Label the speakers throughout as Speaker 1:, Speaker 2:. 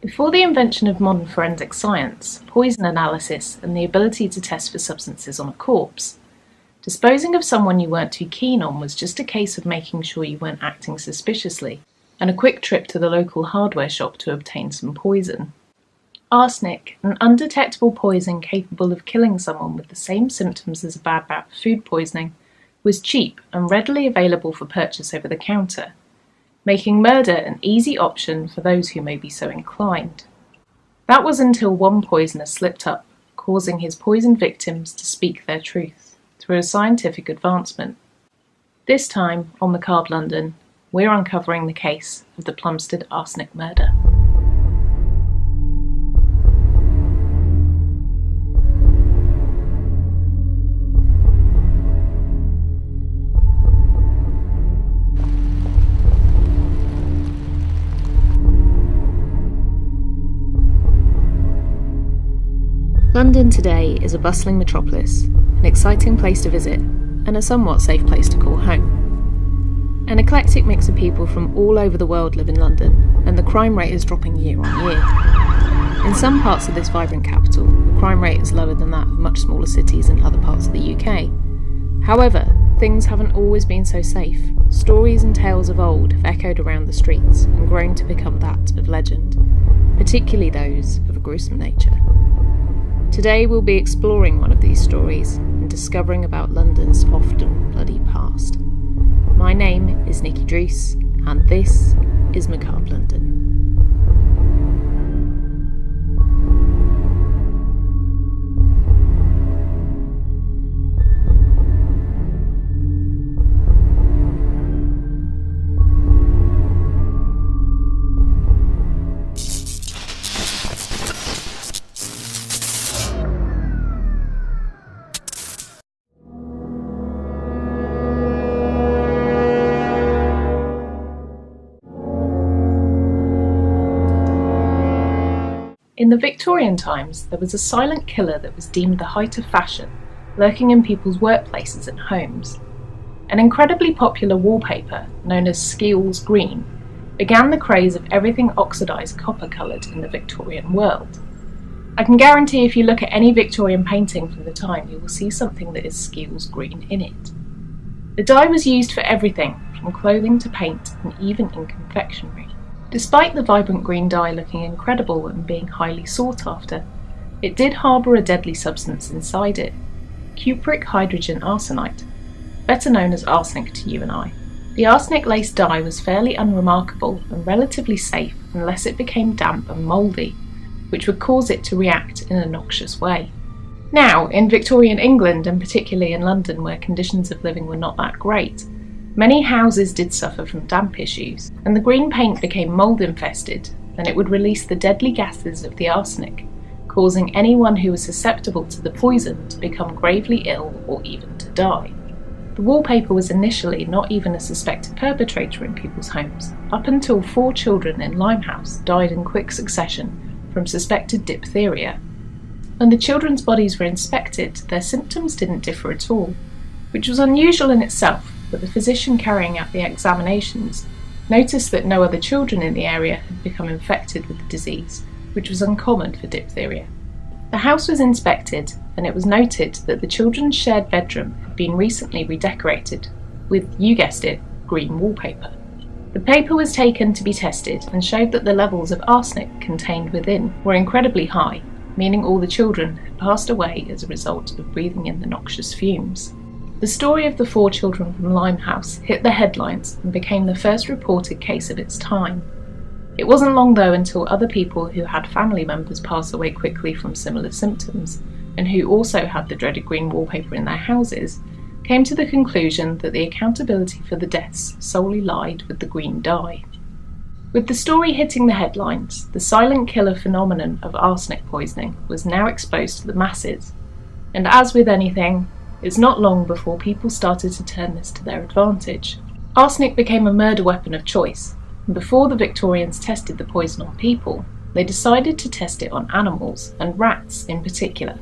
Speaker 1: Before the invention of modern forensic science, poison analysis, and the ability to test for substances on a corpse, disposing of someone you weren't too keen on was just a case of making sure you weren't acting suspiciously, and a quick trip to the local hardware shop to obtain some poison. Arsenic, an undetectable poison capable of killing someone with the same symptoms as a bad bout of food poisoning, was cheap and readily available for purchase over the counter, making murder an easy option for those who may be so inclined. That was until one poisoner slipped up, causing his poisoned victims to speak their truth through a scientific advancement. This time, on Macabre London, we're uncovering the case of the Plumstead arsenic murder. London today is a bustling metropolis, an exciting place to visit, and a somewhat safe place to call home. An eclectic mix of people from all over the world live in London, and the crime rate is dropping year on year. In some parts of this vibrant capital, the crime rate is lower than that of much smaller cities in other parts of the UK. However, things haven't always been so safe. Stories and tales of old have echoed around the streets and grown to become that of legend, particularly those of a gruesome nature. Today we'll be exploring one of these stories and discovering about London's often bloody past. My name is Nikki Druce, and this is Macabre London. In the Victorian times, there was a silent killer that was deemed the height of fashion, lurking in people's workplaces and homes. An incredibly popular wallpaper, known as Scheele's Green, began the craze of everything oxidised copper-coloured in the Victorian world. I can guarantee if you look at any Victorian painting from the time, you will see something that is Scheele's Green in it. The dye was used for everything, from clothing to paint and even in confectionery. Despite the vibrant green dye looking incredible and being highly sought after, it did harbour a deadly substance inside it, cupric hydrogen arsenite, better known as arsenic to you and I. The arsenic-laced dye was fairly unremarkable and relatively safe unless it became damp and mouldy, which would cause it to react in a noxious way. Now, in Victorian England, and particularly in London where conditions of living were not that great, many houses did suffer from damp issues, and the green paint became mould infested, and it would release the deadly gases of the arsenic, causing anyone who was susceptible to the poison to become gravely ill or even to die. The wallpaper was initially not even a suspected perpetrator in people's homes, up until 4 children in Limehouse died in quick succession from suspected diphtheria. When the children's bodies were inspected, their symptoms didn't differ at all, which was unusual in itself, but the physician carrying out the examinations noticed that no other children in the area had become infected with the disease, which was uncommon for diphtheria. The house was inspected, and it was noted that the children's shared bedroom had been recently redecorated with, you guessed it, green wallpaper. The paper was taken to be tested and showed that the levels of arsenic contained within were incredibly high, meaning all the children had passed away as a result of breathing in the noxious fumes. The story of the 4 children from Limehouse hit the headlines and became the first reported case of its time. It wasn't long though until other people who had family members pass away quickly from similar symptoms, and who also had the dreaded green wallpaper in their houses, came to the conclusion that the accountability for the deaths solely lied with the green dye. With the story hitting the headlines, the silent killer phenomenon of arsenic poisoning was now exposed to the masses, and as with anything, it's not long before people started to turn this to their advantage. Arsenic became a murder weapon of choice, and before the Victorians tested the poison on people, they decided to test it on animals, and rats in particular.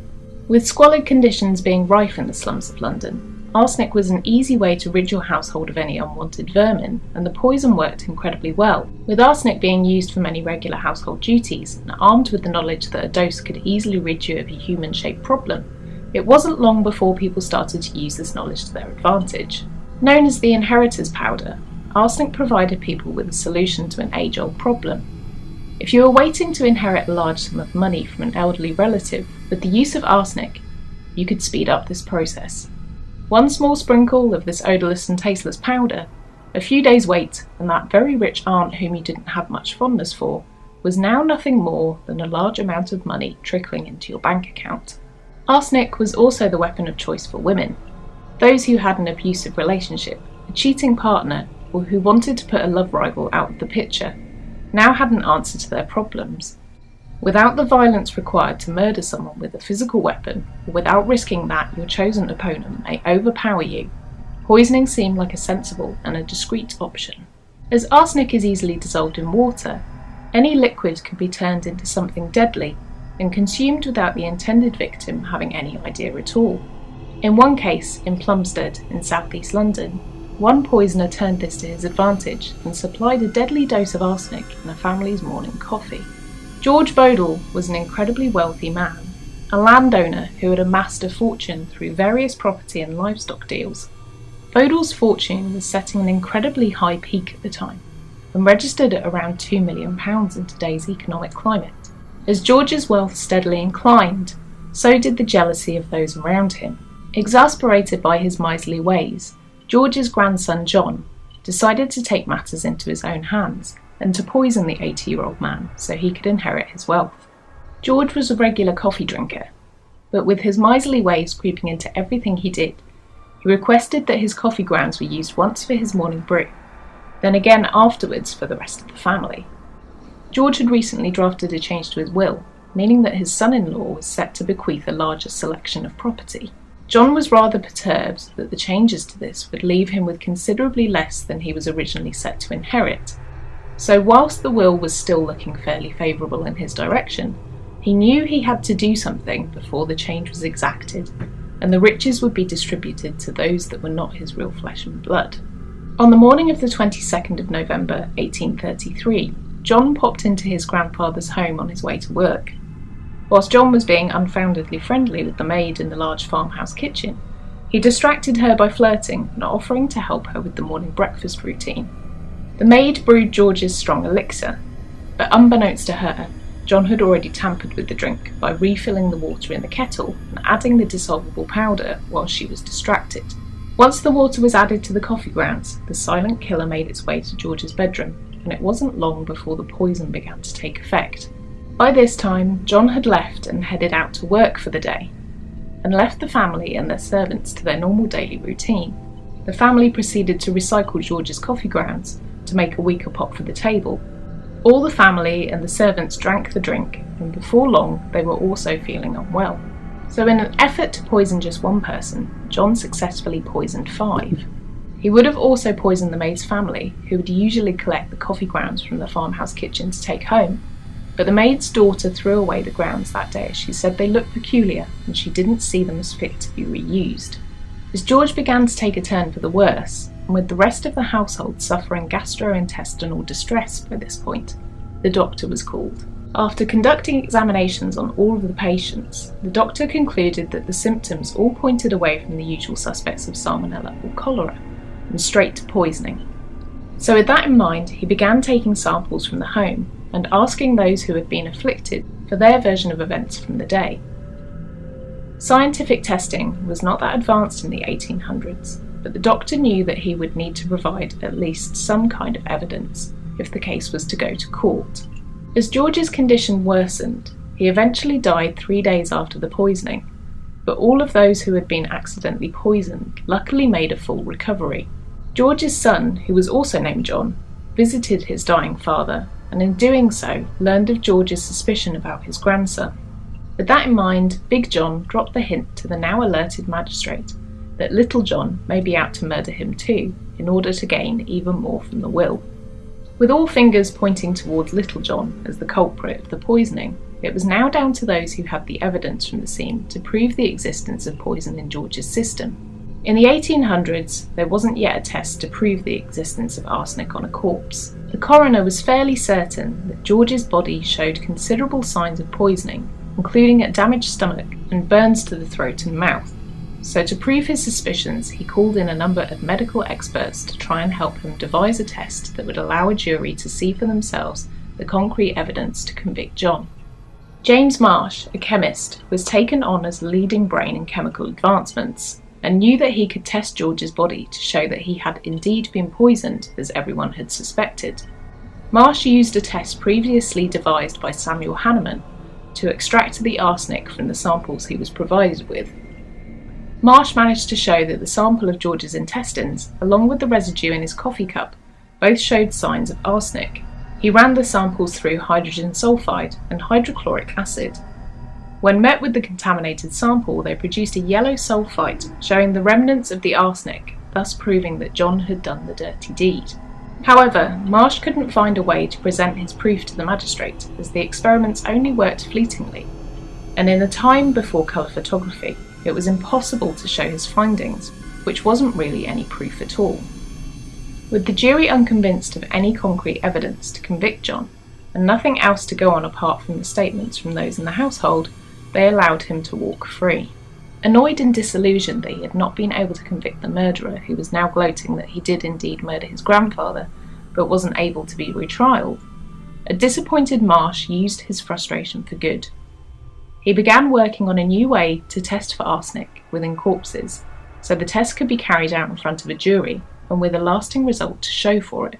Speaker 1: With squalid conditions being rife in the slums of London, Arsenic was an easy way to rid your household of any unwanted vermin, and the poison worked incredibly well, with arsenic being used for many regular household duties, and armed with the knowledge that a dose could easily rid you of a human-shaped problem. It wasn't long before people started to use this knowledge to their advantage. Known as the inheritors' powder, arsenic provided people with a solution to an age-old problem. If you were waiting to inherit a large sum of money from an elderly relative, with the use of arsenic, you could speed up this process. One small sprinkle of this odourless and tasteless powder, a few days' wait, and that very rich aunt whom you didn't have much fondness for, was now nothing more than a large amount of money trickling into your bank account. Arsenic was also the weapon of choice for women. Those who had an abusive relationship, a cheating partner, or who wanted to put a love rival out of the picture, now had an answer to their problems. Without the violence required to murder someone with a physical weapon, or without risking that your chosen opponent may overpower you, poisoning seemed like a sensible and a discreet option. As arsenic is easily dissolved in water, any liquid could be turned into something deadly and consumed without the intended victim having any idea at all. In one case, in Plumstead, in southeast London, one poisoner turned this to his advantage and supplied a deadly dose of arsenic in a family's morning coffee. George Bodil was an incredibly wealthy man, a landowner who had amassed a fortune through various property and livestock deals. Bodil's fortune was setting an incredibly high peak at the time, and registered at around £2 million in today's economic climate. As George's wealth steadily inclined, so did the jealousy of those around him. Exasperated by his miserly ways, George's grandson John decided to take matters into his own hands and to poison the 80-year-old man so he could inherit his wealth. George was a regular coffee drinker, but with his miserly ways creeping into everything he did, he requested that his coffee grounds were used once for his morning brew, then again afterwards for the rest of the family. George had recently drafted a change to his will, meaning that his son-in-law was set to bequeath a larger selection of property. John was rather perturbed that the changes to this would leave him with considerably less than he was originally set to inherit. So whilst the will was still looking fairly favourable in his direction, he knew he had to do something before the change was exacted, and the riches would be distributed to those that were not his real flesh and blood. On the morning of the 22nd of November 1833, John popped into his grandfather's home on his way to work. Whilst John was being unfoundedly friendly with the maid in the large farmhouse kitchen, he distracted her by flirting and offering to help her with the morning breakfast routine. The maid brewed George's strong elixir, but unbeknownst to her, John had already tampered with the drink by refilling the water in the kettle and adding the dissolvable powder while she was distracted. Once the water was added to the coffee grounds, the silent killer made its way to George's bedroom, and it wasn't long before the poison began to take effect. By this time, John had left and headed out to work for the day, and left the family and their servants to their normal daily routine. The family proceeded to recycle George's coffee grounds to make a weaker pot for the table. All the family and the servants drank the drink, and before long they were also feeling unwell. So in an effort to poison just one person, John successfully poisoned 5. He would have also poisoned the maid's family, who would usually collect the coffee grounds from the farmhouse kitchen to take home. But the maid's daughter threw away the grounds that day as she said they looked peculiar and she didn't see them as fit to be reused. As George began to take a turn for the worse, and with the rest of the household suffering gastrointestinal distress by this point, the doctor was called. After conducting examinations on all of the patients, the doctor concluded that the symptoms all pointed away from the usual suspects of salmonella or cholera, and straight to poisoning. So with that in mind, he began taking samples from the home and asking those who had been afflicted for their version of events from the day. Scientific testing was not that advanced in the 1800s, but the doctor knew that he would need to provide at least some kind of evidence if the case was to go to court. As George's condition worsened, he eventually died 3 days after the poisoning, but all of those who had been accidentally poisoned luckily made a full recovery. George's son, who was also named John, visited his dying father, and in doing so learned of George's suspicion about his grandson. With that in mind, Big John dropped the hint to the now alerted magistrate that Little John may be out to murder him too, in order to gain even more from the will. With all fingers pointing towards Little John as the culprit of the poisoning, it was now down to those who had the evidence from the scene to prove the existence of poison in George's system. In the 1800s, there wasn't yet a test to prove the existence of arsenic on a corpse. The coroner was fairly certain that George's body showed considerable signs of poisoning, including a damaged stomach and burns to the throat and mouth. So to prove his suspicions, he called in a number of medical experts to try and help him devise a test that would allow a jury to see for themselves the concrete evidence to convict John. James Marsh, a chemist, was taken on as a leading brain in chemical advancements, and knew that he could test George's body to show that he had indeed been poisoned, as everyone had suspected. Marsh used a test previously devised by Samuel Hahnemann to extract the arsenic from the samples he was provided with. Marsh managed to show that the sample of George's intestines, along with the residue in his coffee cup, both showed signs of arsenic. He ran the samples through hydrogen sulfide and hydrochloric acid. When met with the contaminated sample, they produced a yellow sulfite showing the remnants of the arsenic, thus proving that John had done the dirty deed. However, Marsh couldn't find a way to present his proof to the magistrate, as the experiments only worked fleetingly, and in a time before colour photography, it was impossible to show his findings, which wasn't really any proof at all. With the jury unconvinced of any concrete evidence to convict John, and nothing else to go on apart from the statements from those in the household, they allowed him to walk free. Annoyed and disillusioned that he had not been able to convict the murderer, who was now gloating that he did indeed murder his grandfather, but wasn't able to be retrialed, a disappointed Marsh used his frustration for good. He began working on a new way to test for arsenic within corpses, so the test could be carried out in front of a jury, and with a lasting result to show for it.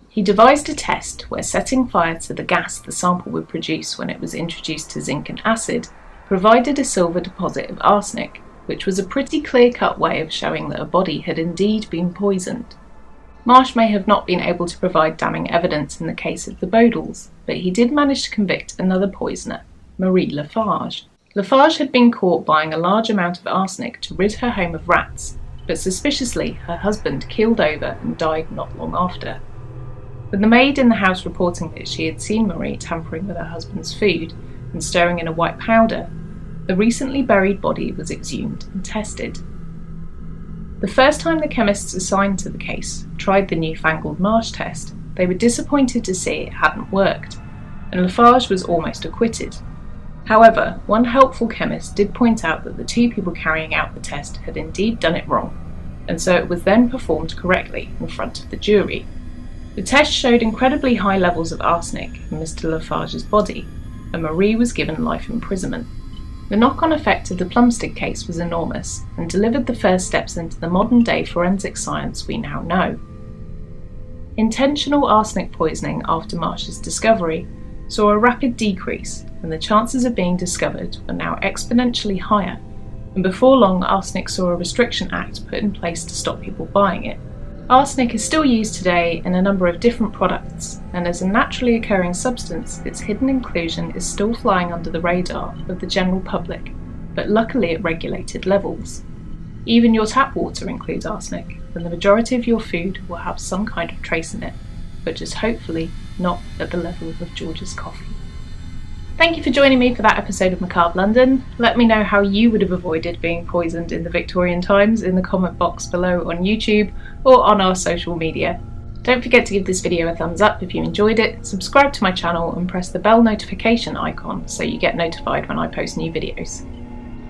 Speaker 1: He devised a test where setting fire to the gas the sample would produce when it was introduced to zinc and acid provided a silver deposit of arsenic, which was a pretty clear-cut way of showing that a body had indeed been poisoned. Marsh may have not been able to provide damning evidence in the case of the Bodils, but he did manage to convict another poisoner, Marie Lafarge. Lafarge had been caught buying a large amount of arsenic to rid her home of rats, but suspiciously her husband keeled over and died not long after. With the maid in the house reporting that she had seen Marie tampering with her husband's food and stirring in a white powder, the recently buried body was exhumed and tested. The first time the chemists assigned to the case tried the newfangled Marsh test, they were disappointed to see it hadn't worked, and Lafarge was almost acquitted. However, one helpful chemist did point out that the two people carrying out the test had indeed done it wrong, and so it was then performed correctly in front of the jury. The test showed incredibly high levels of arsenic in Mr. Lafarge's body, and Marie was given life imprisonment. The knock-on effect of the Plumstead case was enormous, and delivered the first steps into the modern-day forensic science we now know. Intentional arsenic poisoning after Marsh's discovery saw a rapid decrease, and the chances of being discovered were now exponentially higher, and before long Arsenic saw a restriction act put in place to stop people buying it. Arsenic is still used today in a number of different products, and as a naturally occurring substance, its hidden inclusion is still flying under the radar of the general public, but luckily at regulated levels. Even your tap water includes arsenic, and the majority of your food will have some kind of trace in it, but just hopefully not at the level of George's coffee. Thank you for joining me for that episode of Macabre London. Let me know how you would have avoided being poisoned in the Victorian times in the comment box below on YouTube or on our social media. Don't forget to give this video a thumbs up if you enjoyed it, subscribe to my channel and press the bell notification icon so you get notified when I post new videos.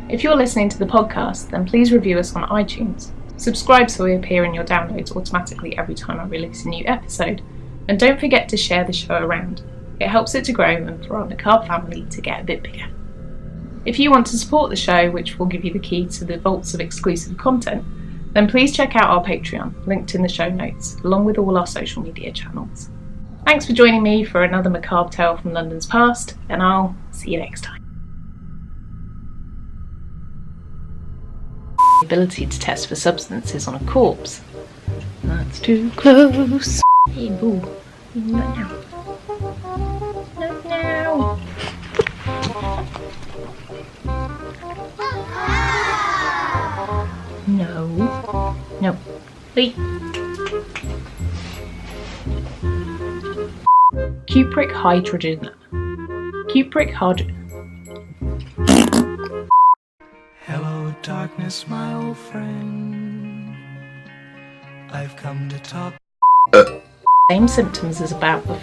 Speaker 1: If you're listening to the podcast, then please review us on iTunes. Subscribe so we appear in your downloads automatically every time I release a new episode, and don't forget to share the show around. It helps it to grow and for our Macabre family to get a bit bigger. If you want to support the show, which will give you the key to the vaults of exclusive content, then please check out our Patreon, linked in the show notes, along with all our social media channels. Thanks for joining me for another macabre tale from London's past, and I'll see you next time. The ability to test for substances on a corpse. That's too close. Hey boo, not now. Not now. No. No. Wait. Cupric hydrogen. Cupric hydrogen.
Speaker 2: Hello, darkness, my old friend. I've come to talk.
Speaker 1: Same symptoms as about the